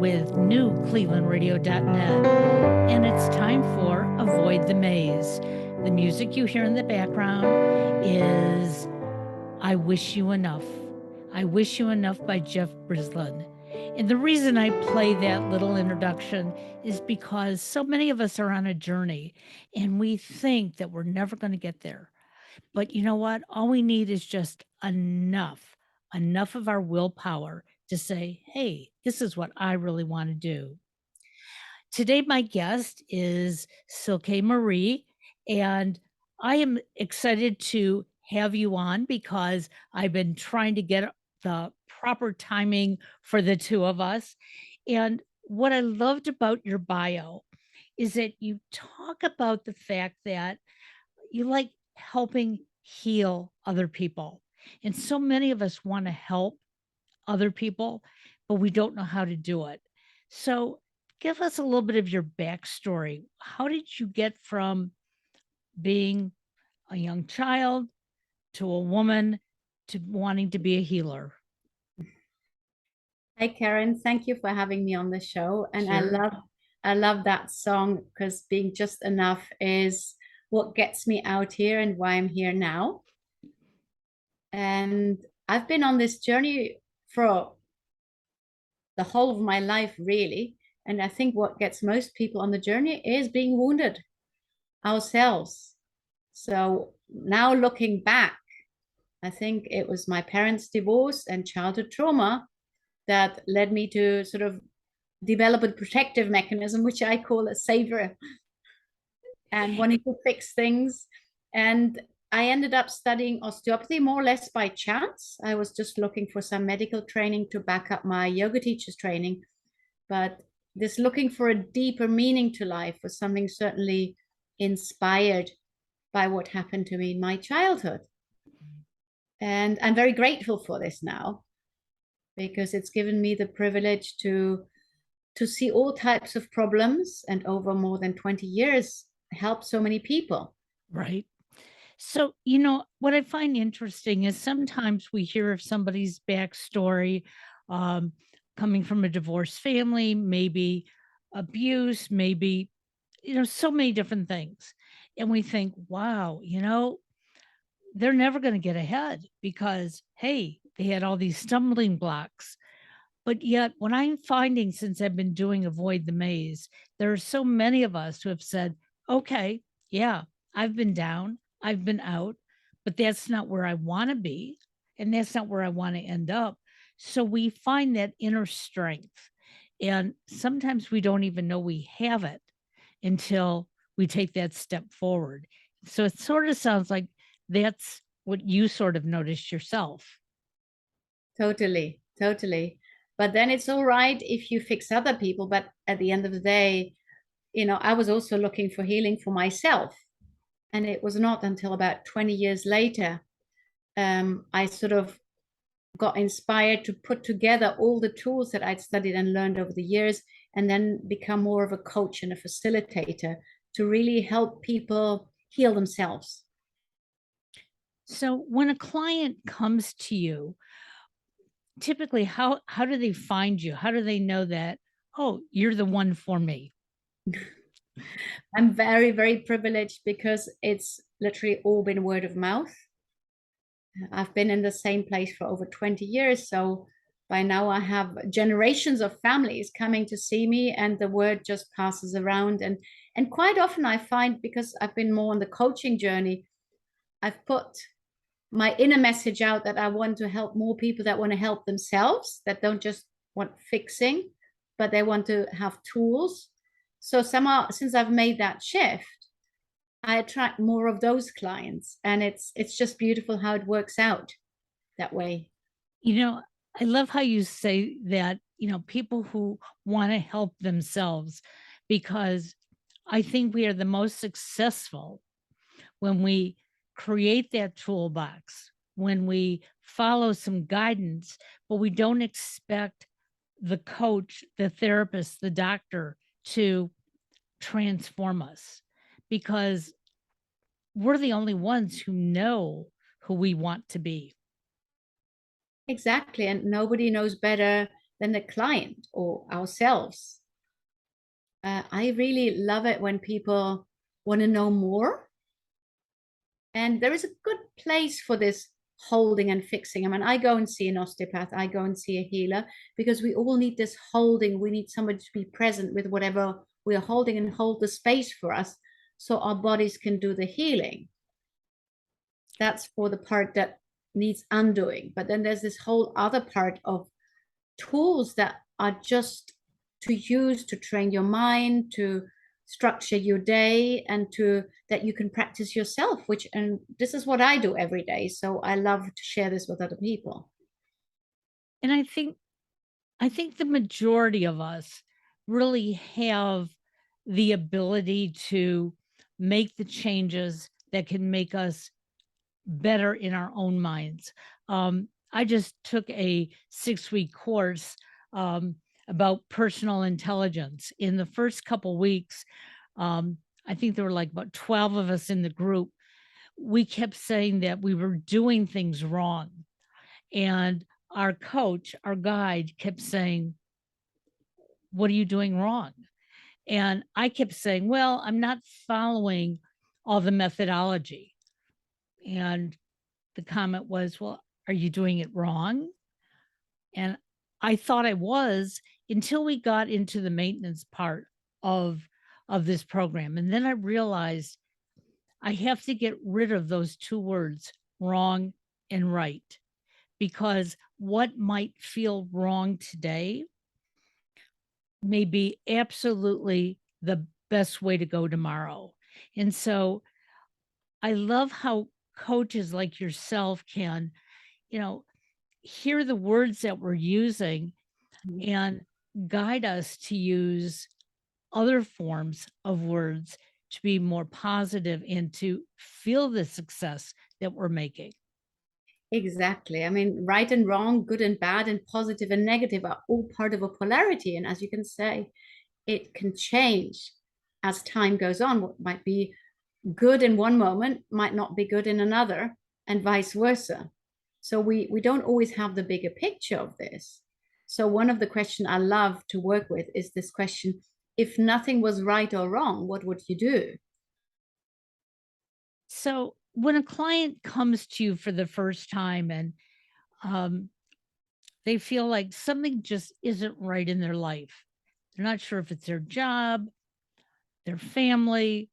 with newclevelandradio.net, and it's time for Avoid the Maze. The music you hear in the background is I Wish You Enough. I Wish You Enough by Jeff Brislin. And the reason I play that little introduction is because so many of us are on a journey and we think that we're never going to get there. But you know what? All we need is just enough of our willpower to say, hey, this is what I really want to do. Today, my guest is Silke Marie, and I am excited to have you on because I've been trying to get the proper timing for the two of us. And what I loved about your bio is that you talk about the fact that you like helping heal other people. And so many of us want to help other people, but we don't know how to do it. So, give us a little bit of your backstory. How did you get from being a young child to a woman to wanting to be a healer? Hi, Karen. Thank you for having me on the show. And Sure. I love that song because being just enough is what gets me out here and why I'm here now. And I've been on this journey for the whole of my life, really. And I think what gets most people on the journey is being wounded ourselves. So now looking back, I think it was my parents' divorce and childhood trauma that led me to sort of develop a protective mechanism, which I call a savior, and wanting to fix things. And I ended up studying osteopathy more or less by chance. I was just looking for some medical training to back up my yoga teacher's training. But this looking for a deeper meaning to life was something certainly inspired by what happened to me in my childhood. And I'm very grateful for this now because it's given me the privilege to see all types of problems and over more than 20 years help so many people. Right. So, what I find interesting is sometimes we hear of somebody's backstory, um, coming from a divorced family, maybe abuse, maybe, so many different things. And we think, wow, they're never going to get ahead because, hey, they had all these stumbling blocks. But yet, what I'm finding since I've been doing Avoid the Maze, there are so many of us who have said, okay, yeah, I've been down, I've been out, but that's not where I want to be. And that's not where I want to end up. So we find that inner strength. And sometimes we don't even know we have it until we take that step forward. So it sort of sounds like that's what you sort of noticed yourself. Totally, totally. But then it's all right if you fix other people. But at the end of the day, I was also looking for healing for myself. And it was not until about 20 years later, I sort of got inspired to put together all the tools that I'd studied and learned over the years, and then become more of a coach and a facilitator to really help people heal themselves. So when a client comes to you, typically how do they find you? How do they know that, oh, you're the one for me? I'm very, very privileged because it's literally all been word of mouth. I've been in the same place for over 20 years. So by now I have generations of families coming to see me, and the word just passes around. And quite often I find, because I've been more on the coaching journey, I've put my inner message out that I want to help more people that want to help themselves, that don't just want fixing, but they want to have tools. So somehow, since I've made that shift, I attract more of those clients, and it's just beautiful how it works out that way. You know, I love how you say that, people who want to help themselves, because I think we are the most successful when we create that toolbox, when we follow some guidance, but we don't expect the coach, the therapist, the doctor to transform us because we're the only ones who know who we want to be. Exactly. And nobody knows better than the client or ourselves. I really love it when people want to know more. And there is a good place for this holding and fixing. I mean, I go and see an osteopath, I go and see a healer, because we all need this holding. We need somebody to be present with whatever we are holding and hold the space for us so our bodies can do the healing. That's for the part that needs undoing. But then there's this whole other part of tools that are just to use to train your mind, to structure your day, and to that you can practice yourself, which, and this is what I do every day. So I love to share this with other people. And I think the majority of us really have the ability to make the changes that can make us better in our own minds. I just took a 6-week course about personal intelligence. In the first couple weeks, I think there were like about 12 of us in the group. We kept saying that we were doing things wrong. And our coach, our guide, kept saying, "What are you doing wrong?" And I kept saying, "Well, I'm not following all the methodology." And the comment was, "Well, are you doing it wrong?" And I thought I was until we got into the maintenance part of this program. And then I realized I have to get rid of those two words, wrong and right, because what might feel wrong today may be absolutely the best way to go tomorrow. And so I love how coaches like yourself can, you know, hear the words that we're using and guide us to use other forms of words to be more positive and to feel the success that we're making. Exactly. I mean, right and wrong, good and bad, and positive and negative are all part of a polarity. And as you can say, it can change as time goes on. What might be good in one moment might not be good in another, and vice versa. So we don't always have the bigger picture of this. So one of the questions I love to work with is this question: if nothing was right or wrong, what would you do? So when a client comes to you for the first time and um, they feel like something just isn't right in their life, they're not sure if it's their job, their family,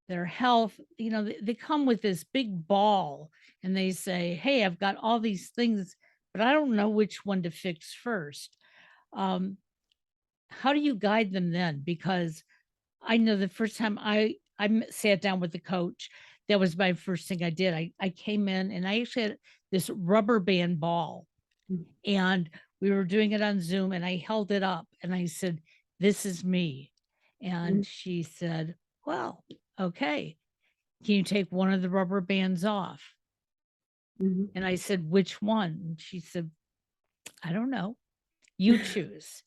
their health, they come with this big ball and they say, "Hey, I've got all these things, but I don't know which one to fix first." Um, how do you guide them then? Because I know the first time sat down with the coach, that was my first thing I did. I came in and I actually had this rubber band ball, and we were doing it on Zoom, and I held it up and I said, "This is me." And she said, "Well, okay. Can you take one of the rubber bands off?" Mhm. And I said, "Which one?" And she said, "I don't know. You choose."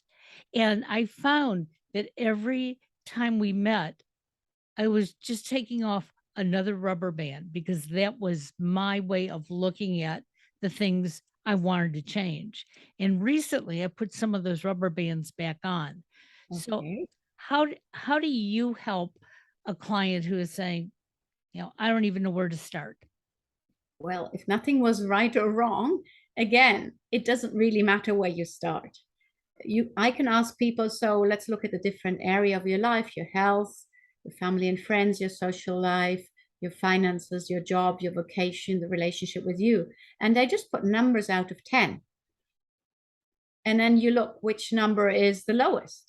And I found that every time we met, I was just taking off another rubber band because that was my way of looking at the things I wanted to change. And recently I put some of those rubber bands back on. So Okay. how do you help a client who is saying, "I don't even know where to start"? Well, if nothing was right or wrong, again, it doesn't really matter where you start. I can ask people, so let's look at the different area of your life, your health, your family and friends, your social life, your finances, your job, your vocation, the relationship with you. And they just put numbers out of 10. And then you look which number is the lowest.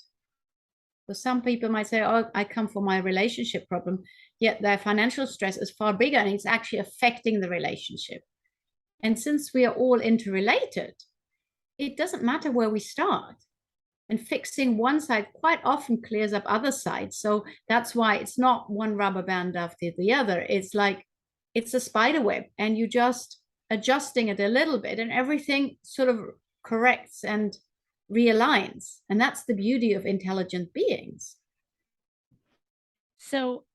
So some people might say, "Oh, I come for my relationship problem," yet their financial stress is far bigger and it's actually affecting the relationship. And since we are all interrelated, it doesn't matter where we start. And fixing one side quite often clears up other sides. So that's why it's not one rubber band after the other. It's like it's a spider web, and you just adjusting it a little bit, and everything sort of corrects and realigns. And that's the beauty of intelligent beings. So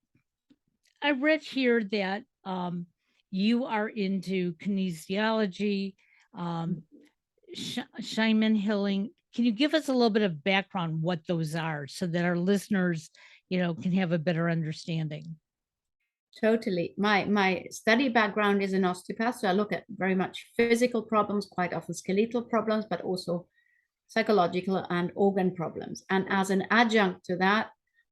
I read here that you are into kinesiology, um, shaman healing, can you give us a little bit of background what those are so that our listeners, can have a better understanding? Totally. My study background is an osteopath, so I look at very much physical problems, quite often skeletal problems, but also psychological and organ problems. And as an adjunct to that,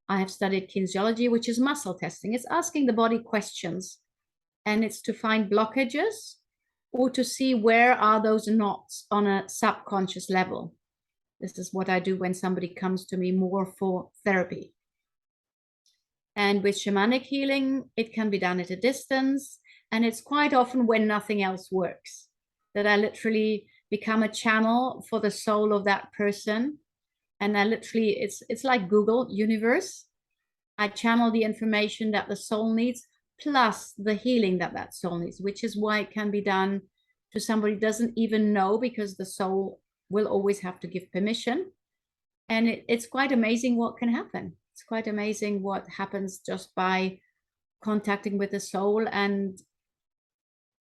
I have studied kinesiology, which is muscle testing. It's asking the body questions, and it's to find blockages or to see where are those knots on a subconscious level. This is what I do when somebody comes to me more for therapy. And with shamanic healing, it can be done at a distance. And it's quite often when nothing else works that I literally become a channel for the soul of that person. And I literally, it's like Google Universe. I channel the information that the soul needs, plus the healing that that soul needs, which is why it can be done to somebody who doesn't even know, because the soul will always have to give permission. And it's quite amazing what can happen. It's quite amazing what happens just by contacting with the soul and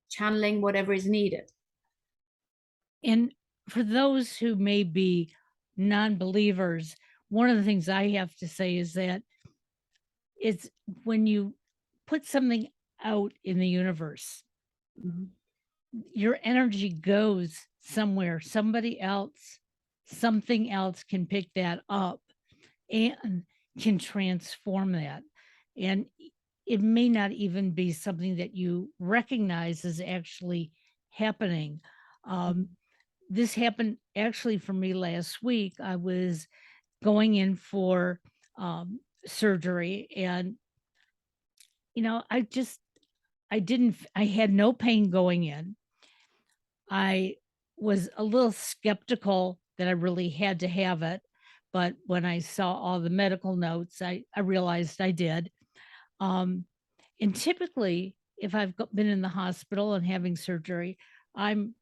channeling whatever is needed. And for those who may be non-believers, one of the things I have to say is that it's when you put something out in the universe, Mhm. your energy goes somewhere. Somebody else, something else can pick that up and can transform that. And it may not even be something that you recognize as actually happening. Um, this happened actually for me last week. I was going in for surgery, and I had no pain going in. I was a little skeptical that I really had to have it, but when I saw all the medical notes, I realized I did. Um, and typically, if I've been in the hospital and having surgery, I'm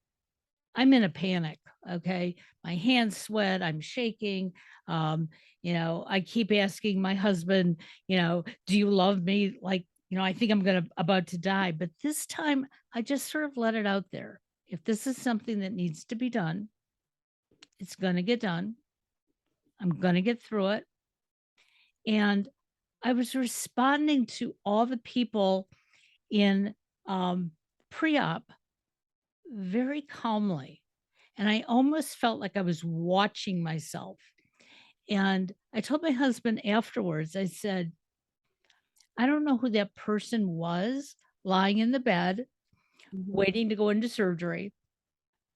I'm in a panic. Okay, my hands sweat, I'm shaking. Um, I keep asking my husband, do you love me? Like, I think I'm about to die. But this time, I just sort of let it out there. If this is something that needs to be done, it's going to get done. I'm going to get through it. And I was responding to all the people in pre-op very calmly. And I almost felt like I was watching myself. And I told my husband afterwards, I said, I don't know who that person was lying in the bed, Mhm. waiting to go into surgery.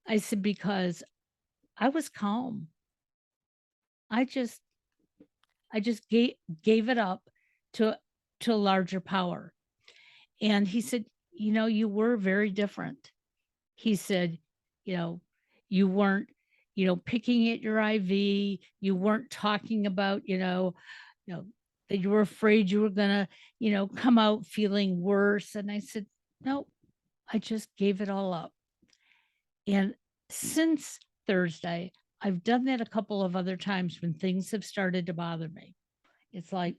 I said, because I was calm. I just gave it up to a larger power. And he said, you were very different. He said, you know, you weren't, picking at your IV. You weren't talking about, that you were afraid you were gonna, come out feeling worse. And I said, no, I just gave it all up. And since Thursday, I've done that a couple of other times when things have started to bother me. It's like,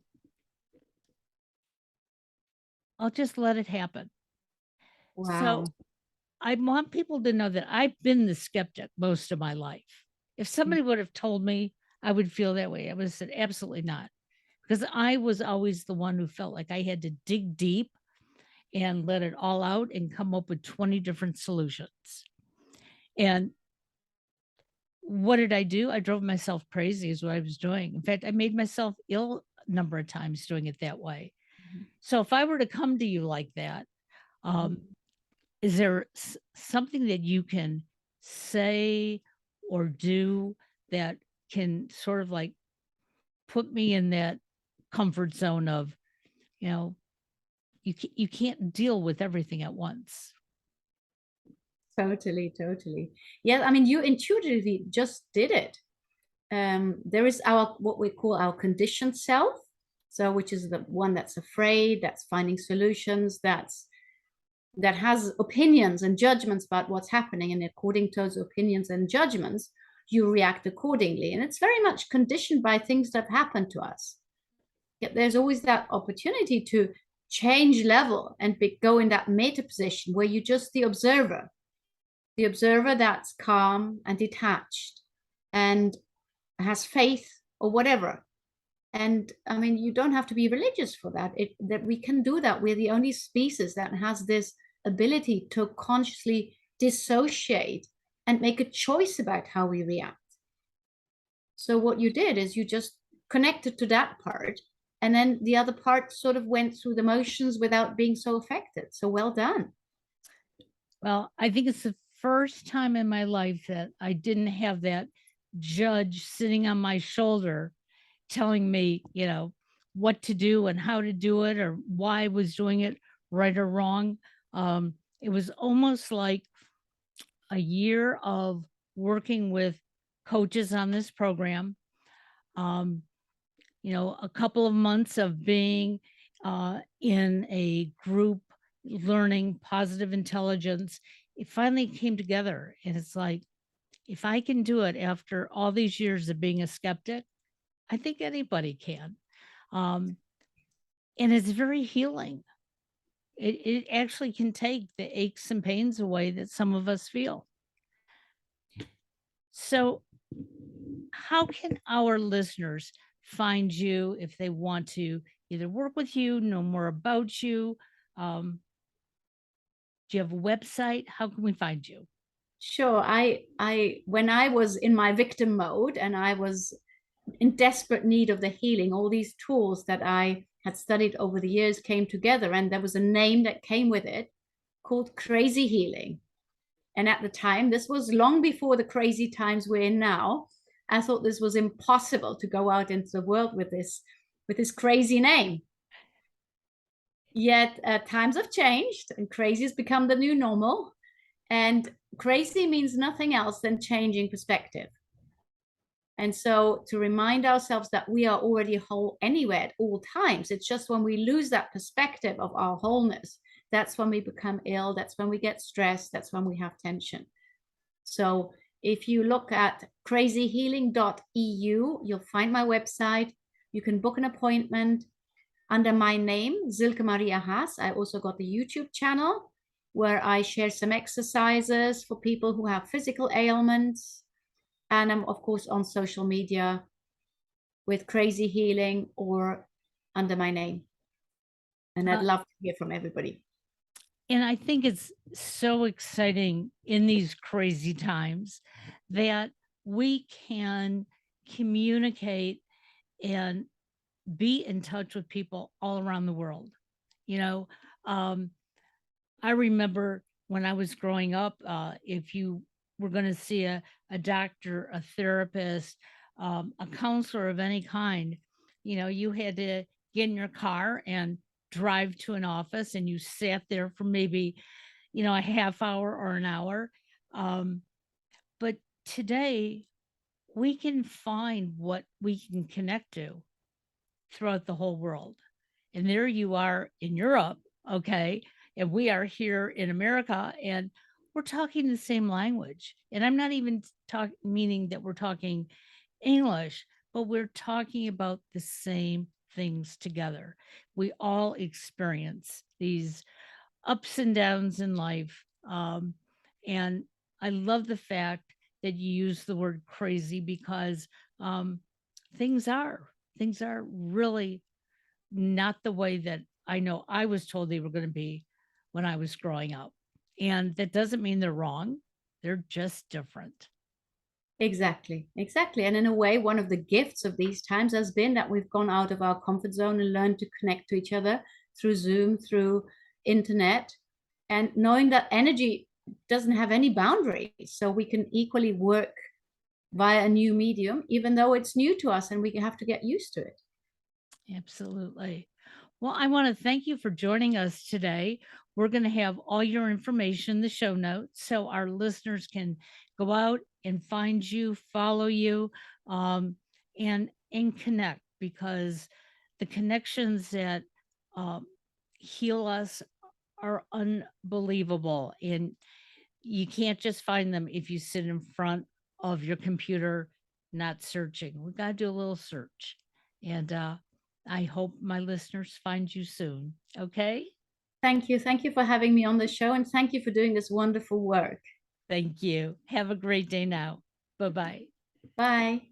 I'll just let it happen. So Wow. I want people to know that I've been the skeptic most of my life. If somebody would have told me I would feel that way, I would have said, absolutely not. Because I was always the one who felt like I had to dig deep and let it all out and come up with 20 different solutions. And what did I do? I drove myself crazy, is what I was doing. In fact, I made myself ill a number of times doing it that way. Mhm. So if I were to come to you like that, Mhm. um, is there something that you can say or do that can sort of like put me in that comfort zone of, you know, you can't deal with everything at once? Totally, totally. Yeah, I mean, you intuitively just did it. There is our what we call our conditioned self, so which is the one that's afraid, that's finding solutions, that has opinions and judgments about what's happening, and according to those opinions and judgments, you react accordingly. And it's very much conditioned by things that happen to us. Yet there's always that opportunity to change level and go in that meta position where you're just the observer that's calm and detached and has faith or whatever. And I mean, you don't have to be religious for that. That we can do that. We're the only species that has this ability to consciously dissociate and make a choice about how we react. So what you did is you just connected to that part, and then the other part sort of went through the motions without being so affected. So well done. Well, I think it's the first time in my life that I didn't have that judge sitting on my shoulder telling me, what to do and how to do it or why I was doing it right or wrong. It was almost like a year of working with coaches on this program. Um, a couple of months of being in a group learning positive intelligence. It finally came together. And it's like, if I can do it after all these years of being a skeptic, I think anybody can. Um, and it's very healing. It actually can take the aches and pains away that some of us feel. So, how can our listeners find you if they want to either work with you, know more about you? Um, do you have a website? How can we find you? Sure. When I was in my victim mode and I was in desperate need of the healing, all these tools that I had studied over the years came together, and there was a name that came with it called Crazy Healing. And at the time, this was long before the crazy times we're in now. I thought this was impossible to go out into the world with this crazy name. Yet times have changed, and crazy has become the new normal. And crazy means nothing else than changing perspective. And so to remind ourselves that we are already whole anywhere at all times, it's just when we lose that perspective of our wholeness, that's when we become ill, that's when we get stressed, that's when we have tension. So if you look at crazyhealing.eu, you'll find my website. You can book an appointment under my name, Silke Marie Haas. I also got the YouTube channel where I share some exercises for people who have physical ailments. And I'm, of course, on social media with Crazy Healing or under my name. And I'd love to hear from everybody. And I think it's so exciting in these crazy times that we can communicate and be in touch with people all around the world. I remember when I was growing up, if you were going to see a doctor, a therapist, a counselor of any kind, you had to get in your car and drive to an office, and you sat there for maybe, a half hour or an hour. But today, we can find what we can connect to throughout the whole world. And there you are in Europe, okay? And we are here in America, and we're talking the same language. And I'm not even meaning that we're talking English, but we're talking about the same things together. We all experience these ups and downs in life. And I love the fact that you use the word crazy because um, things are really not the way that I know I was told they were going to be when I was growing up. And that doesn't mean they're wrong. They're just different. Exactly. And in a way, one of the gifts of these times has been that we've gone out of our comfort zone and learned to connect to each other through Zoom, through internet, and knowing that energy doesn't have any boundaries. So we can equally work via a new medium, even though it's new to us and we have to get used to it. Absolutely. Well, I want to thank you for joining us today. We're going to have all your information in the show notes so our listeners can go out and find you, follow you, and connect, because the connections that heal us are unbelievable. And you can't just find them if you sit in front of your computer not searching. We got to do a little search. And I hope my listeners find you soon. Okay. Thank you. Thank you for having me on the show, and thank you for doing this wonderful work. Thank you. Have a great day now. Bye-bye. Bye.